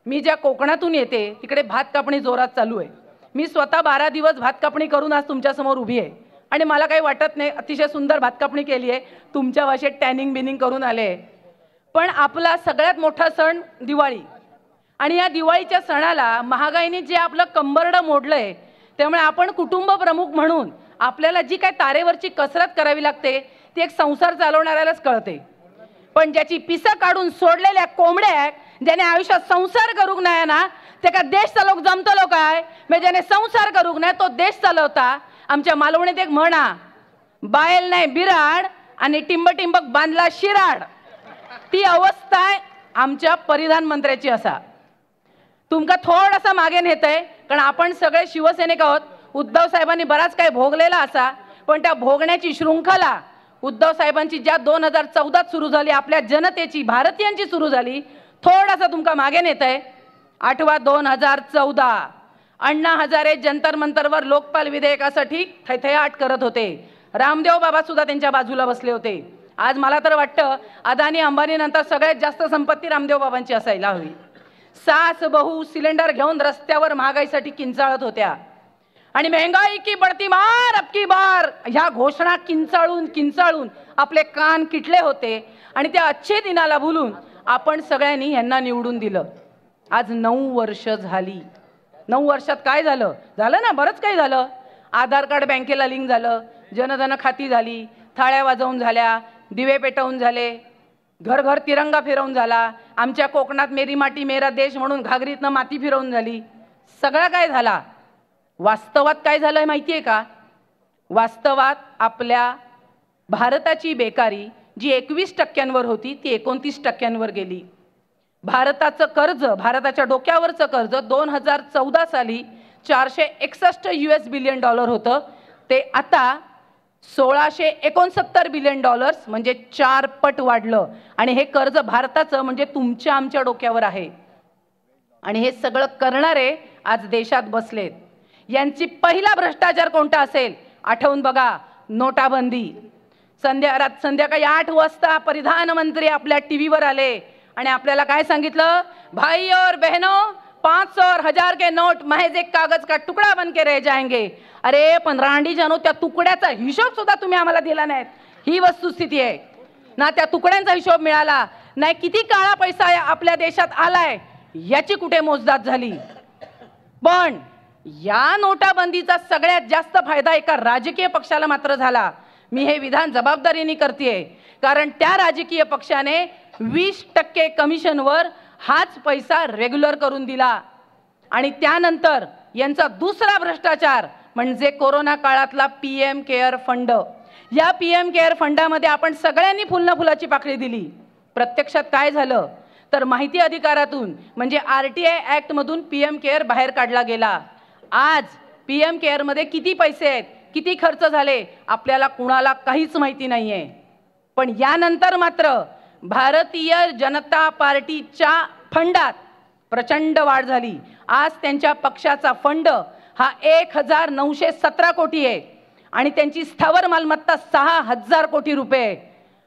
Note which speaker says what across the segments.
Speaker 1: मी ज्या कोकणातून येते तिकडे भात कापणी जोरात चालू आहे। मी स्वतः 12 दिवस भात कापणी करून आज तुमच्या समोर उभी आहे आणि मला काही वाटत नाही, अतिशय सुंदर भात कापणी केली आहे, तुमच्या भाषेत टॅनिंग बिनिंग करून आले। पण आपला सगळ्यात मोठा सण दिवाळी आणि या दिवाळीच्या सणाला महागाईने जे आपलं कंबरडं मोडलंय, त्यामुळे आपण कुटुंब प्रमुख म्हणून आपल्याला जी काय तारेवरची कसरत करावी लागते ती एक संसार चालवणाऱ्यालाच कळते। पण ज्याची पिसं काढून सोडलेल्या कोंबड्या, ज्याने आयुष्यात संसार करूक नाही ना, ते का देश चालवक जमतलो काय? म्हणजे ज्याने संसार करूक नाही तो देश चालवता। आमच्या मालवणीत एक म्हणा, बायल नाही बिराड आणि टिंब टिंबक बांधला शिराड, ती अवस्था आमच्या परिधान मंत्र्याची असा। तुमका थोडासा मागे नेतय कारण आपण सगळे शिवसैनिक आहोत। उद्धव साहेबांनी बराच काही भोगलेला असा, पण त्या भोगण्याची शृंखला उद्धव साहेबांची ज्या 2014 सुरू झाली, आपल्या जनतेची भारतीयांची सुरू झाली, थोडासा तुमका मागे नेतय। आठवा 2014 अण्णा हजारे जंतर मंतरवर लोकपाल विधेयकासाठी थैथयाट करत होते। रामदेव बाबा सुद्धा त्यांच्या बाजूला बसले होते। आज मला तर वाटतं अदानी अंबानी नंतर सगळ्यात जास्त संपत्ती रामदेव बाबांची असायला हवी। सास बहू सिलेंडर घेऊन रस्त्यावर महागाईसाठी किंचाळत होत्या आणि महंगाई की बढ़ती मार अब की बार ह्या घोषणा किंचाळून किंचाळून आपले कान किटले होते आणि त्या अच्छे दिनाला भुलून आपण सगळ्यांनी यांना निवडून दिलं। आज 9 वर्ष झाली। 9 वर्षात काय झालं? झालं ना, बरंच काही झालं। आधार कार्ड बँकेला लिंक झालं, जनधन खाती झाली, थाळ्या वाजवून झाल्या, दिवे पेटवून झाले, घर घर तिरंगा फिरवून झाला। आमच्या कोकणात मेरी माटी मेरा देश म्हणून घागरीतनं माती फिरवून झाली। सगळं काय झाला। वास्तवात काय झालंय माहिती आहे का? वास्तवात आपल्या भारताची बेकारी जी 21% होती ती 29% गेली। भारताचं कर्ज, भारताच्या डोक्यावरचं कर्ज 2014 साली $461 बिलियन होतं, ते आता $1669 बिलियन म्हणजे 4 पट वाढलं। आणि हे कर्ज भारताचं म्हणजे तुमच्या आमच्या डोक्यावर आहे। आणि हे सगळं करणारे आज देशात बसलेत। यांची पहिला भ्रष्टाचार कोणता असेल आठवून बघा, नोटाबंदी। संध्याकाळी 8 वाजता प्रधानमंत्री आपल्या टीव्हीवर आले आणि आपल्याला काय सांगितलं? भाई और बहनों, 500 और 1000 के नोट महज एक कागज का टुकड़ा बन के रह जाएंगे। अरे पण रांडी जानो, त्या तुकड्याचा हिशोब सुद्धा तुम्ही आम्हाला दिला नाहीत। ही वस्तुस्थिती आहे ना। त्या तुकड्यांचा हिशोब मिळाला नाही, किती काळा पैसा आपल्या देशात आलाय याची कुठे मोजदाद झाली। पण या नोटाबंदीचा सगळ्यात जास्त फायदा एका राजकीय पक्षाला मात्र झाला। मी हे विधान जबाबदारीने करतेय कारण त्या राजकीय पक्षाने 20% कमिशनवर हाच पैसा रेग्युलर करून दिला। आणि त्यानंतर यांचा दुसरा भ्रष्टाचार म्हणजे कोरोना काळातला PM केअर फंड। या PM केअर फंडामध्ये आपण सगळ्यांनी फुलना फुलाची पाकळी दिली। प्रत्यक्षात काय झालं तर माहिती अधिकारातून म्हणजे RTI ऍक्ट मधून PM केअर बाहेर काढला गेला। आज PM केअर मध्ये किती पैसे आहेत, किती खर्च झाले आपल्याला कुणाला काहीच माहिती नाहीये। पण यानंतर मात्र भारतीय जनता पार्टीच्या फंडात प्रचंड वाढ झाली। आज त्यांच्या पक्षाचा फंड हा 1917 कोटी आहे आणि त्यांची स्थावर मालमत्ता 6000 कोटी रुपये।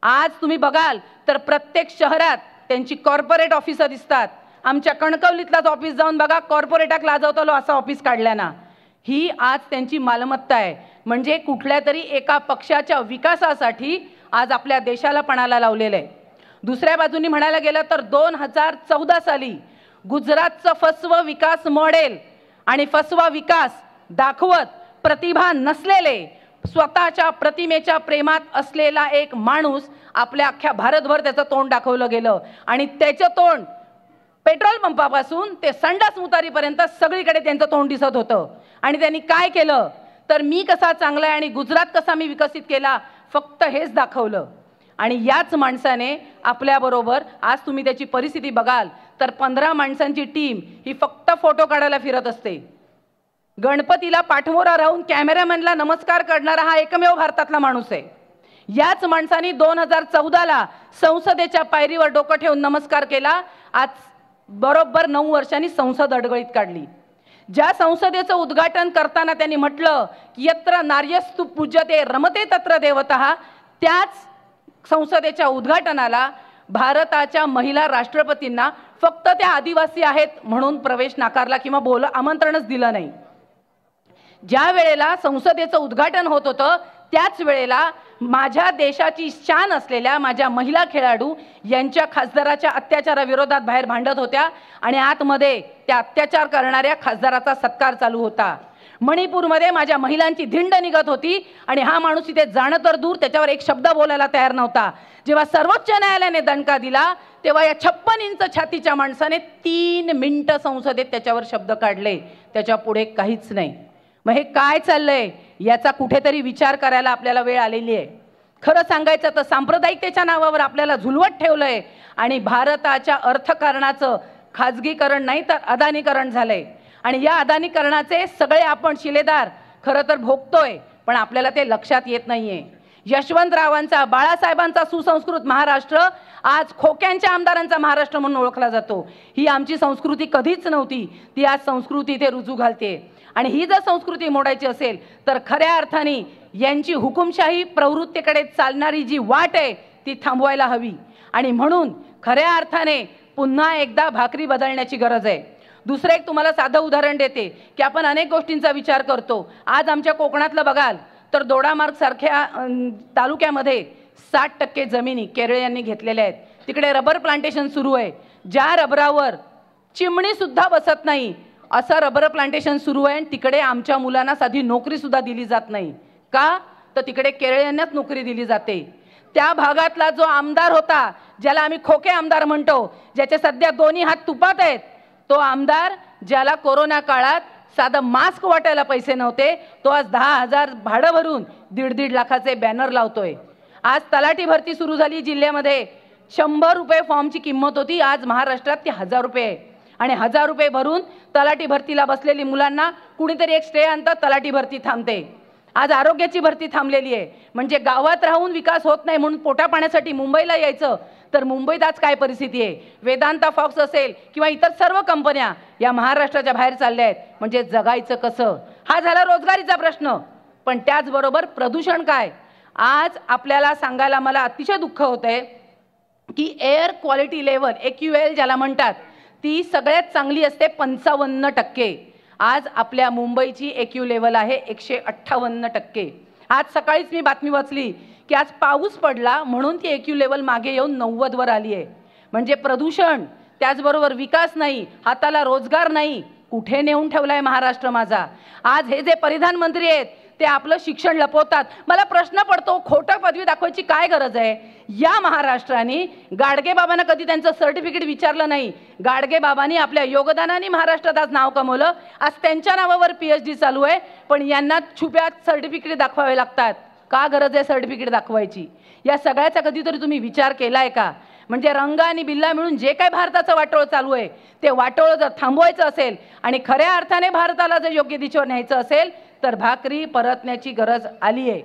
Speaker 1: आज तुम्ही बघाल तर प्रत्येक शहरात त्यांची कॉर्पोरेट ऑफिस दिसतात। आमच्या कणकवलीतलाच ऑफिस जाऊन बघा, कॉर्पोरेटाक लाजवतलो असा ऑफिस काढल्या ना। ही आज त्यांची मालमत्ता आहे। म्हणजे कुठल्या तरी एका पक्षाच्या विकासासाठी आज आपल्या देशाला पणाला लावलेलं आहे। दुसऱ्या बाजूनी म्हणायला गेलं तर 2014 साली गुजरातचं फसवा विकास मॉडेल आणि फसवा विकास दाखवत प्रतिभा नसलेले, स्वतःच्या प्रतिमेच्या प्रेमात असलेला एक माणूस आपल्या अख्ख्या भारतभर त्याचं तोंड दाखवलं गेलं आणि त्याचं तोंड पेट्रोल पंपापासून ते संडास मुतारीपर्यंत सगळीकडे त्यांचं तोंड दिसत होतं। आणि त्यांनी काय केलं तर मी कसा चांगला आहे आणि गुजरात कसा मी विकसित केला, फक्त हेच दाखवलं। आणि याच माणसाने आपल्याबरोबर आज तुम्ही त्याची परिस्थिती बघाल तर 15 माणसांची टीम ही फक्त फोटो काढायला फिरत असते। गणपतीला पाठमोरा राहून कॅमेरामॅनला नमस्कार करणारा हा एकमेव भारतातला माणूस आहे। याच माणसाने 2014ला संसदेच्या पायरीवर डोकं ठेवून नमस्कार केला। आज बरोबर 9 वर्षांनी संसद अडगळीत काढली। ज्या संसदेचं उद्घाटन करताना त्यांनी म्हटलं की यत्र नार्यस्तु पूज्यते रमते तत्र देवतः, त्याच संसदेच्या उद्घाटनाला भारताच्या महिला राष्ट्रपतींना फक्त त्या आदिवासी आहेत म्हणून प्रवेश नाकारला किंवा आमंत्रणच दिलं नाही. ज्या वेळेला संसदेचं उद्घाटन होत होतं त्याच वेळेला माझ्या देशाची शान असलेल्या माझ्या महिला खेळाडू यांच्या खासदाराच्या अत्याचाराविरोधात बाहेर भांडत होत्या आणि आतमध्ये त्या अत्याचार करणाऱ्या खासदाराचा सत्कार चालू होता. मणिपूरमध्ये माझ्या महिलांची धिंड निघत होती आणि हा माणूस इथे जाणं तर दूर त्याच्यावर एक शब्द बोलायला तयार नव्हता. जेव्हा सर्वोच्च न्यायालयाने दणका दिला तेव्हा या 56 इंच छातीच्या माणसाने 3 मिनिटं संसदेत त्याच्यावर शब्द काढले. त्याच्या पुढे काहीच नाही. मग हे काय चाललंय याचा कुठेतरी विचार करायला आपल्याला वेळ आलेली आहे. खरं सांगायचं तर सांप्रदायिकतेच्या नावावर आपल्याला झुलवत ठेवलंय आणि भारताच्या अर्थकारणाचं खाजगीकरण नाही तर अदानीकरण झालंय आणि या अदानीकरणाचे सगळे आपण शिलेदार खरं तर भोगतोय पण आपल्याला ते लक्षात येत नाहीये. यशवंतरावांचा बाळासाहेबांचा सुसंस्कृत महाराष्ट्र आज खोक्यांच्या आमदारांचा महाराष्ट्र म्हणून ओळखला जातो. ही आमची संस्कृती कधीच नव्हती. ती आज संस्कृती इथे रुजू घालते आणि ही जर संस्कृती मोडायची असेल तर खऱ्या अर्थाने यांची हुकुमशाही प्रवृत्तीकडे चालणारी जी वाट आहे ती थांबवायला हवी आणि म्हणून खऱ्या अर्थाने पुन्हा एकदा भाकरी बदलण्याची गरज आहे. दुसरं एक तुम्हाला साधं उदाहरण देते की आपण अनेक गोष्टींचा विचार करतो. आज आमच्या कोकणातलं बघाल तर दोडामार्ग सारख्या तालुक्यामध्ये 60% जमिनी केरळ यांनी घेतलेल्या आहेत. तिकडे रबर प्लांटेशन सुरू आहे. ज्या रबरावर चिमणी सुद्धा बसत नाही असं रबर प्लांटेशन सुरू आहे आणि तिकडे आमच्या मुलांना साधी नोकरी सुद्धा दिली जात नाही. का तर तिकडे केरळ यांनाच नोकरी दिली जाते. त्या भागातला जो आमदार होता ज्याला आम्ही खोके आमदार म्हणतो ज्याचे सध्या दोन्ही हात तुपात आहेत तो आमदार ज्याला कोरोना काळात साधा मास्क वाटायला पैसे नव्हते तो आज 10,000 भाडं भरून 1.5 लाखाचे बॅनर लावतोय. आज तलाठी भरती सुरू झाली जिल्ह्यामध्ये. 100 रुपये फॉर्मची किंमत होती. आज महाराष्ट्रात ती 1000 रुपये आहे आणि 1000 रुपये भरून तलाठी भरतीला बसलेली मुलांना कुणीतरी एक स्टे आणतात तलाठी भरती थांबते. आज आरोग्याची भरती थांबलेली आहे. म्हणजे गावात राहून विकास होत नाही म्हणून पोटा पाण्यासाठी मुंबईला यायचं तर मुंबईत आज काय परिस्थिती आहे. वेदांता फॉक्स असेल किंवा इतर सर्व कंपन्या या महाराष्ट्राच्या बाहेर चालल्या आहेत. म्हणजे जगायचं कसं हा झाला रोजगारीचा प्रश्न. पण त्याचबरोबर प्रदूषण काय. आज आपल्याला सांगायला मला अतिशय दुःख होतंय की एअर क्वालिटी लेवल AQL ज्याला म्हणतात ती सगळ्यात चांगली असते 55%. आज आपल्या मुंबईची AQ लेवल आहे 158%. आज सकाळीच मी बातमी वाचली की आज पाऊस पडला म्हणून ती AQ लेवल मागे येऊन 90 वर आली आहे. म्हणजे प्रदूषण त्याचबरोबर विकास नाही हाताला रोजगार नाही कुठे नेऊन ठेवलाय महाराष्ट्र माझा. आज हे जे परिधानमंत्री आहेत ते आपलं शिक्षण लपवतात. मला प्रश्न पडतो खोटं पदवी दाखवायची काय गरज आहे. या महाराष्ट्राने गाडगे बाबांना कधी त्यांचं सर्टिफिकेट विचारलं नाही. गाडगे बाबांनी आपल्या योगदानाने महाराष्ट्रात आज नाव कमवलं. आज त्यांच्या नावावर PhD चालू आहे पण यांना छुप्या सर्टिफिकेट दाखवावे लागतात. का गरज आहे सर्टिफिकेट दाखवायची. या सगळ्याचा कधीतरी तुम्ही विचार केलाय का. म्हणजे रंग आणि बिल्ला मिळून जे काही भारताचं वाटोळ चालू आहे ते वाटोळ जर थांबवायचं असेल आणि खऱ्या अर्थाने भारताला जर योग्य दिशेवर न्यायचं असेल तर भाकरी परतण्याची गरज आली आहे.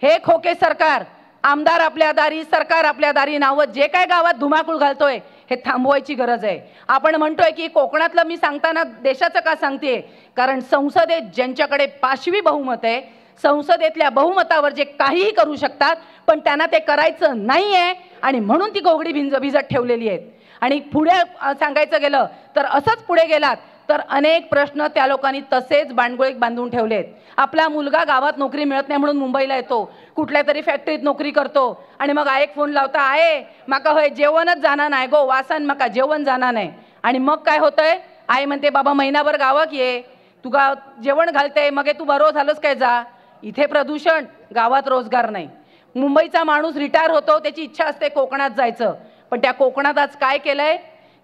Speaker 1: हे खोके सरकार आमदार आपल्या दारी सरकार आपल्या दारी नावं जे काय गावात धुमाकूळ घालतोय हे थांबवायची गरज आहे. आपण म्हणतोय की कोकणातलं मी सांगताना देशाचं का सांगते कारण संसदेत ज्यांच्याकडे 5वी बहुमत आहे संसदेतल्या बहुमतावर जे काहीही करू शकतात पण त्यांना ते करायचं नाहीये आणि म्हणून ती गोगडी भिजत ठेवलेली आहेत. आणि पुढे सांगायचं गेलं तर असंच पुढे गेलात तर अनेक प्रश्न त्या लोकांनी तसेच बांडगुळीत बांधून ठेवलेत. आपला मुलगा गावात नोकरी मिळत नाही म्हणून मुंबईला येतो कुठल्या तरी फॅक्टरीत नोकरी करतो आणि मग एक फोन लावता आहे माका होय जेवणच जाणार नाही गो वासन माका जेवण जाणार नाही. आणि मग काय होतंय आई म्हणते बाबा महिनाभर गावात ये तुका जेवण घालते मग तू बरो झालंच काय जा. इथे प्रदूषण गावात रोजगार नाही. मुंबईचा माणूस रिटायर होतो त्याची इच्छा असते कोकणात जायचं पण त्या कोकणात आज काय केलंय.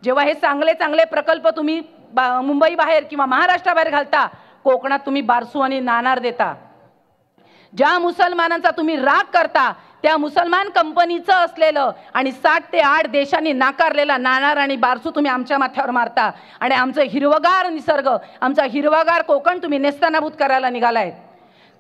Speaker 1: जेव्हा हे चांगले चांगले प्रकल्प तुम्ही मुंबई बाहेर किंवा महाराष्ट्राबाहेर घालता कोकणात तुम्ही बारसू आणि नाणार देता. ज्या मुसलमानांचा तुम्ही राग करता त्या मुसलमान कंपनीचं असलेलं आणि 7 ते 8 देशांनी नाकारलेला नाणार आणि बारसू तुम्ही आमच्या माथ्यावर मारता आणि आमचं हिरवगार निसर्ग आमचा हिरवागार कोकण तुम्ही नेस्तनाबूत करायला निघालाय.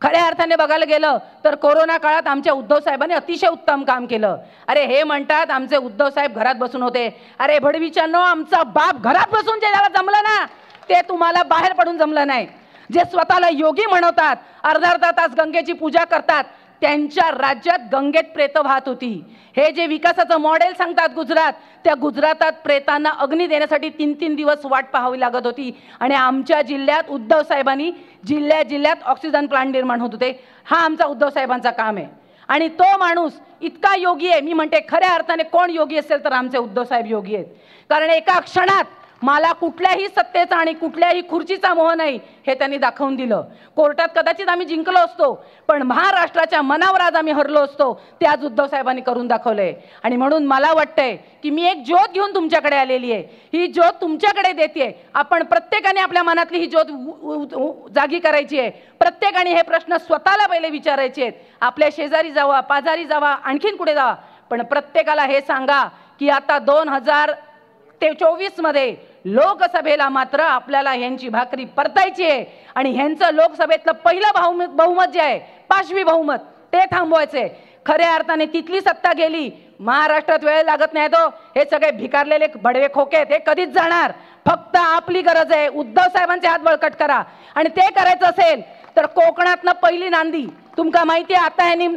Speaker 1: खऱ्या अर्थाने बघायला गेलं तर कोरोना काळात आमच्या उद्धव साहेबांनी अतिशय उत्तम काम केलं. अरे हे म्हणतात आमचे उद्धव साहेब घरात बसून होते. अरे भडवीच्यानो आमचा बाप घरात बसून जे ज्याला जमलं ना ते तुम्हाला बाहेर पडून जमलं नाही. जे स्वतःला योगी म्हणवतात अर्धा तास गंगेची पूजा करतात त्यांच्या राज्यात गंगेत प्रेत वाहत होती. हे जे विकासाचं मॉडेल सांगतात गुजरात, त्या गुजरातात प्रेतांना अग्नी देण्यासाठी 3-3 दिवस वाट पाहावी लागत होती. आणि आमच्या जिल्ह्यात उद्धव साहेबांनी जिल्ह्यात ऑक्सिजन प्लांट निर्माण होत होते. हा आमचा उद्धव साहेबांचा काम आहे. आणि तो माणूस इतका योगी आहे, मी म्हणते खऱ्या अर्थाने कोण योगी असेल तर आमचे उद्धव साहेब योगी आहेत. कारण एका क्षणात मला कुठल्याही सत्तेचा आणि कुठल्याही खुर्चीचा मोह नाही हे त्यांनी दाखवून दिलं. कोर्टात कदाचित आम्ही जिंकलो असतो, पण महाराष्ट्राच्या मनावर आज आम्ही हरलो असतो, ते आज उद्धव साहेबांनी करून दाखवलंय. आणि म्हणून मला वाटतंय की मी एक ज्योत घेऊन तुमच्याकडे आलेली आहे. ही ज्योत तुमच्याकडे देते. आपण प्रत्येकाने आपल्या मनातली ही ज्योत जागी करायची आहे. प्रत्येकाने हे प्रश्न स्वतःला पहिले विचारायचे आहेत. आपल्या शेजारी जावा, पाजारी जावा, आणखीन कुठे जावा, पण प्रत्येकाला हे सांगा की आता 2024 मध्ये लोकसभेला मात्र आपल्याला यांची भाकरी परतायची आहे. आणि ह्यांचं लोकसभेतलं पहिलं बहुमत जे आहे, पाशवी बहुमत, ते थांबवायचे. खऱ्या अर्थाने तिथली सत्ता गेली, महाराष्ट्रात वेळ लागत नाही. तो हे सगळे भिकारलेले बडवे खोके आहेत, हे कधीच जाणार. फक्त आपली गरज आहे, उद्धव साहेबांचे हात बळकट करा. आणि ते करायचं असेल तर कोकणातनं पहिली नांदी तुमका माहिती आहे. आता ह्यांनी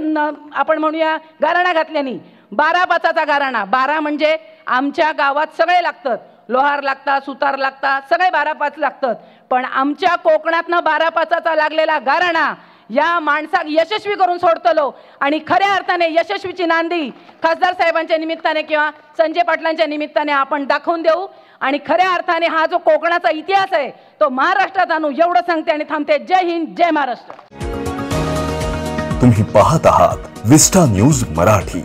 Speaker 1: आपण म्हणूया गाराणा घातल्यानी 12-5चा गाराणा. 12 म्हणजे आमच्या गावात सगळे लागतात, लोहार लागतात, सुतार लागतात, सगळे 12-5 लागतात. पण आमच्या कोकणातनं 12-5चा लागलेला गाराणा या माणसाक यशस्वी करून सोडतलो. आणि खऱ्या अर्थाने यशस्वीची नांदी खासदार साहेबांच्या निमित्ताने किंवा संजय पाटलांच्या निमित्ताने आपण दाखवून देऊ. आणि खऱ्या अर्थाने हा जो कोकणाचा इतिहास आहे तो महाराष्ट्रात आणू, एवढं सांगते आणि थांबते. जय हिंद, जय महाराष्ट्र.
Speaker 2: तुम्ही पाहत आहात विस्टा न्यूज मराठी.